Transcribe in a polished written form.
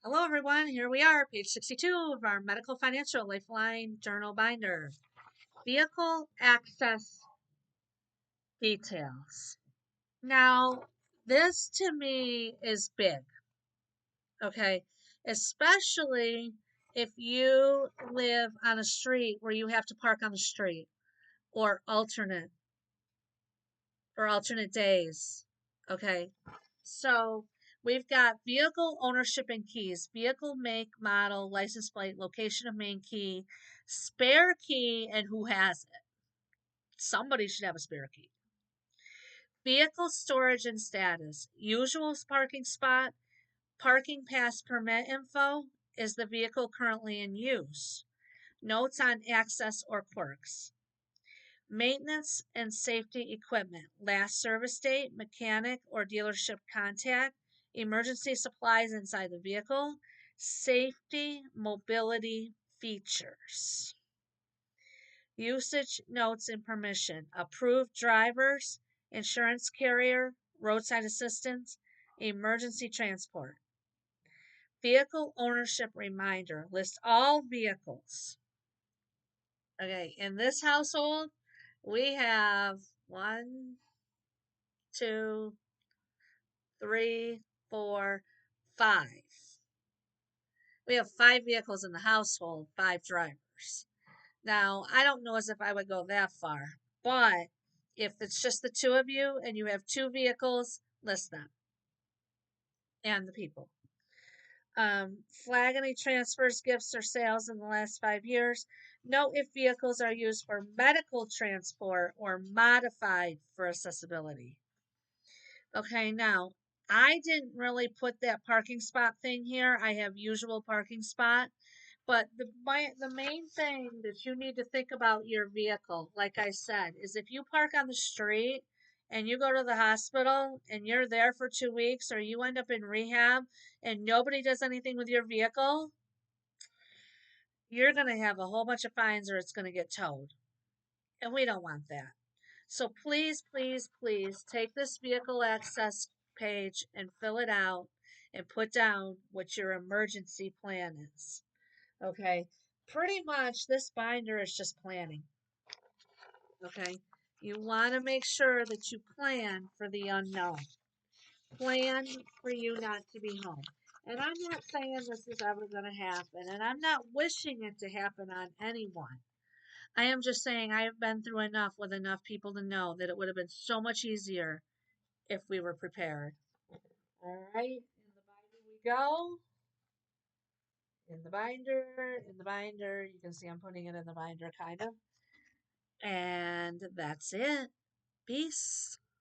Hello, everyone. Here we are, page 62 of our Medical Financial Lifeline Journal Binder. Vehicle access details. Now, this to me is big, okay? Especially if you live on a street where you have to park on the street or alternate days, okay? So we've got vehicle ownership and keys, vehicle make, model, license plate, location of main key, spare key, and who has it. Somebody should have a spare key. Vehicle storage and status, usual parking spot, parking pass permit info, is the vehicle currently in use, notes on access or quirks. Maintenance and safety equipment, last service date, mechanic or dealership contact, emergency supplies inside the vehicle, safety mobility features, usage notes and permission, approved drivers, insurance carrier, roadside assistance, emergency transport. Vehicle ownership reminder, list all vehicles. Okay, in this household, we have 1, 2, 3, 4, 5. We have 5 vehicles in the household, 5 drivers. Now, I don't know as if I would go that far, but if it's just the two of you and you have 2 vehicles, list them and the people. Flag any transfers, gifts, or sales in the last 5 years. Note if vehicles are used for medical transport or modified for accessibility. Okay, now I didn't really put that parking spot thing here. I have usual parking spot, but the main thing that you need to think about your vehicle, like I said, is if you park on the street and you go to the hospital and you're there for 2 weeks or you end up in rehab and nobody does anything with your vehicle, you're going to have a whole bunch of fines or it's going to get towed. And we don't want that. So please, please, please take this vehicle access page and fill it out and put down what your emergency plan is. Okay. Pretty much this binder is just planning. Okay. You want to make sure that you plan for the unknown. Plan for you not to be home. And I'm not saying this is ever going to happen, and I'm not wishing it to happen on anyone. I am just saying I have been through enough with enough people to know that it would have been so much easier if we were prepared. All right, in the binder we go. In the binder, in the binder. You can see I'm putting it in the binder kind of. And that's it. Peace.